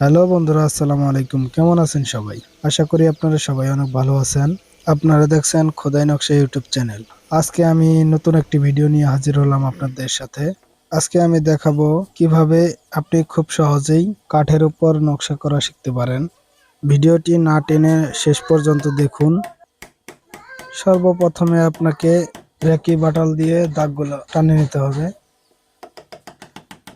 Hello বন্ধুরা, আসসালামু আলাইকুম। কেমন আছেন সবাই? আশা করি আপনারা সবাই অনেক ভালো আছেন। আপনারা দেখছেন খোদাই নকশা ইউটিউব চ্যানেল। আজকে আমি নতুন একটি ভিডিও নিয়ে হাজির হলাম আপনাদের সাথে। আজকে আমি দেখাবো কিভাবে আপনি খুব সহজেই কাঠের উপর নকশা করা শিখতে পারেন। ভিডিওটি না টেনে শেষ পর্যন্ত দেখুন। সর্বপ্রথমে আপনাকে রেকি বাটাল দিয়ে দাগগুলো টানে নিতে হবে।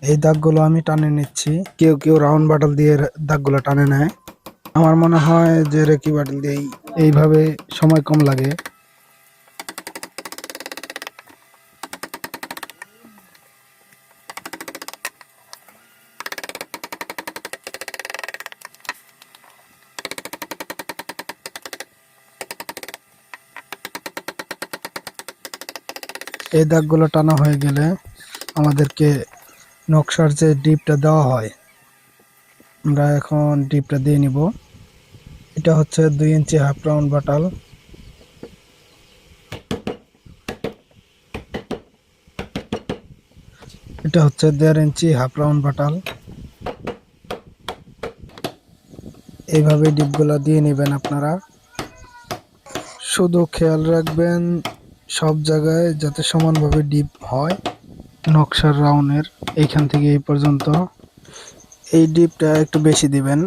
এই দাগগুলো আমি টানে নিচ্ছি। কেউ কেউ রাউন্ড বাটাল দিয়ে দাগগুলো টানে নেয়। আমার মনে হয় যে রেকি বাটল দিয়েই এইভাবে সময় কম লাগে। এই দাগগুলো টানা হয়ে গেলে আমাদেরকে নকশার যে ডিপটা দেওয়া হয়, আমরা এখন ডিপটা দিয়ে নিব। এটা হচ্ছে 2 ইঞ্চি হাফ রাউন্ড বাটাল। এটা হচ্ছে 1.5 ইঞ্চি হাফ রাউন্ড বাটাল। এইভাবে ডিপগুলো দিয়ে নেবেন আপনারা। শুধু খেয়াল রাখবেন সব জায়গায় যাতে সমানভাবে ডিপ হয়। নকশার রাউন্ডের এইখান থেকে এই পর্যন্ত এই ডিপটা একটু বেশি দিবেন।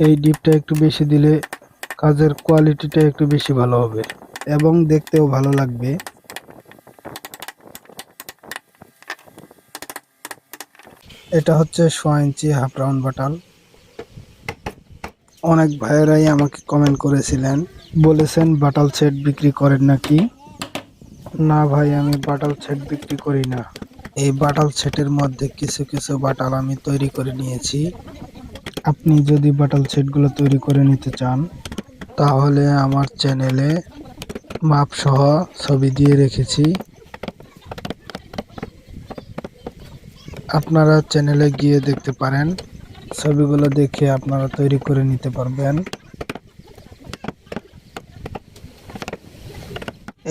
এই ডিপটা একটু বেশি দিলে কাজের কোয়ালিটিটা একটু বেশি ভালো হবে এবং দেখতেও ভালো লাগবে। এটা হচ্ছে 6 ইঞ্চি হাফ রাউন্ড বাটাল। অনেক ভাইয়েরাই আমাকে কমেন্ট করেছিলেন, বলেছেন বাটাল সেট বিক্রি করেন নাকি। না ভাই, আমি বাটাল সেট বিক্রি করি না। এই বাটাল সেটের মধ্যে কিছু কিছু বাটাল আমি তৈরি করে নিয়েছি। আপনি যদি বাটাল সেটগুলো তৈরি করে নিতে চান তাহলে আমার চ্যানেলে মাপ সহ ছবি দিয়ে রেখেছি। আপনারা চ্যানেলে গিয়ে দেখতে পারেন। ছবিগুলো দেখে আপনারা তৈরি করে নিতে পারবেন।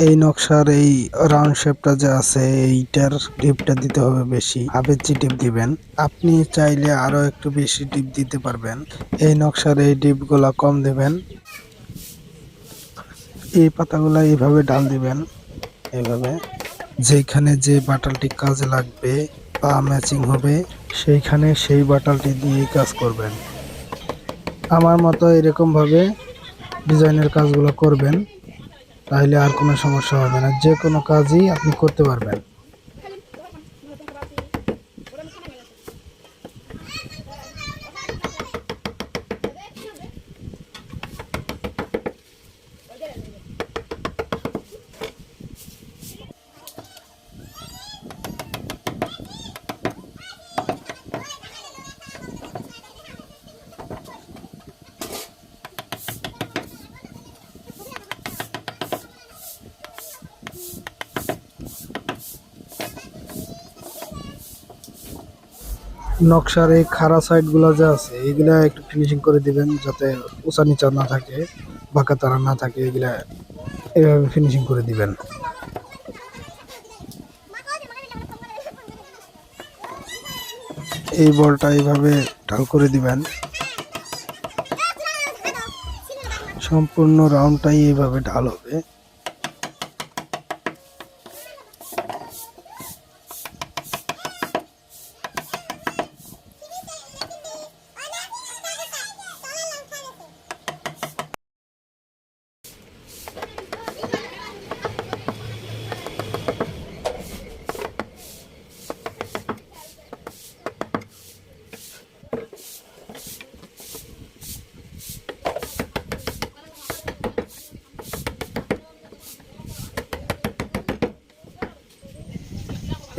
এই নকশার এই রাউন্ড শেপটা যে আছে, এইটার টিপটা দিতে হবে বেশি, হাফ ইঞ্চি টিপ দিবেন। আপনি চাইলে আরো একটু বেশি টিপ দিতে পারবেন। এই নকশার এই টিপগুলা কম দিবেন। এই পাতাগুলা এইভাবে ডাল দিবেন, এইভাবে যেখানে যে বাটালটি কাজে লাগবে বা ম্যাচিং হবে সেইখানে সেই বাটালটি দিয়ে কাজ করবেন। আমার মতো এরকম ভাবে ডিজাইনের কাজগুলো করবেন, তাহলে আর কোনো সমস্যা হবে না, যে কোনো কাজই আপনি করতে পারবেন। নকশার এই খাড়া সাইড গুলা যে আছে এইগুলা একটু ফিনিশিং করে দিবেন, যাতে উঁচা নিচা না থাকে, বাঁকা তারা না থাকে। এগুলা এইভাবে ফিনিশিং করে দিবেন। এই বলটা এইভাবে ঢাল করে দিবেন। সম্পূর্ণ রাউন্ডটাই এইভাবে ঢাল হবে।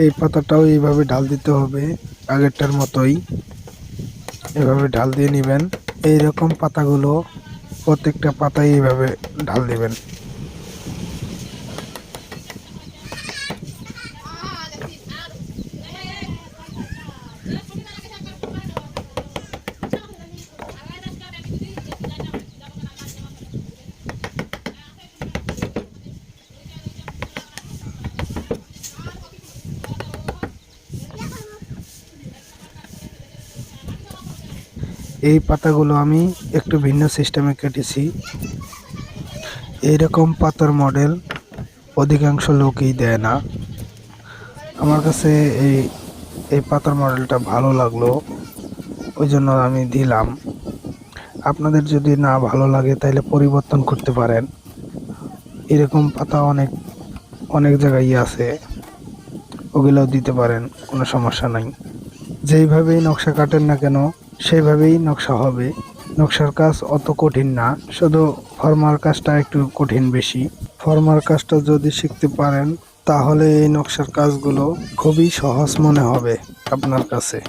এই পাতাটাও এইভাবে ঢাল দিতে হবে, আগেরটার মতোই এভাবে ঢাল দিয়ে নেবেন। এইরকম পাতাগুলো প্রত্যেকটা পাতায় এইভাবে ঢাল দিবেন। এই পাতাগুলো আমি একটু ভিন্ন সিস্টেমে কেটেছি। এইরকম পাতার মডেল অধিকাংশ লোকই দেয় না। আমার কাছে এই এই পাতার মডেলটা ভালো লাগলো, ওই জন্য আমি দিলাম। আপনাদের যদি না ভালো লাগে তাহলে পরিবর্তন করতে পারেন। এরকম পাতা অনেক অনেক জায়গায় আছে, ওগুলোও দিতে পারেন, কোনো সমস্যা নাই। যেইভাবেই নকশা কাটেন না কেন সেইভাবেই নকশা হবে। নকশার কাজ অত কঠিন না, শুধু ফর্মার কাজটা একটু কঠিন বেশি। ফর্মার কাজটা যদি শিখতে পারেন তাহলে এই নকশার কাজগুলো খুবই সহজ মনে হবে আপনার কাছে।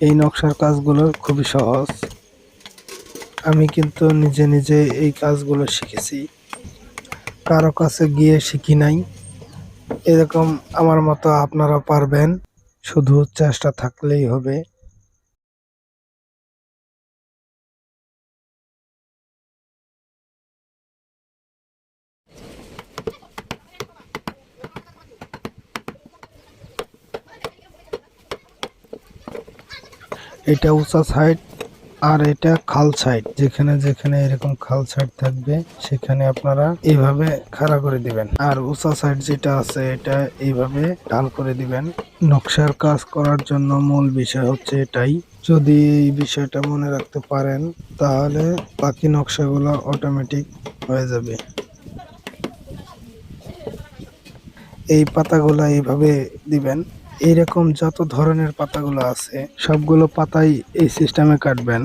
এই নকশার কাজগুলো খুবই সহজ। আমি কিন্তু নিজে নিজে এই কাজগুলো শিখেছি, কারো কাছে গিয়ে শিখি নাই। এরকম আমার মতো আপনারা পারবেন, শুধু চেষ্টা থাকলেই হবে। এটা উঁচা সাইড আর এটা খাল সাইড। যেখানে যেখানে এরকম খাল সাইড থাকবে সেখানে আপনারা এইভাবে খাড়া করে দিবেন, আর উঁচা সাইড যেটা আছে এটা এইভাবে ঢাল করে দিবেন। নকশার কাজ করার জন্য মূল বিষয় হচ্ছে এটাই। যদি এই বিষয়টা মনে রাখতে পারেন তাহলে বাকি নকশাগুলো অটোমেটিক হয়ে যাবে। এই পাতাগুলো এইভাবে দিবেন। এইরকম যত ধরনের পাতাগুলো আছে সবগুলো পাতাই এই সিস্টেমে কাটবেন।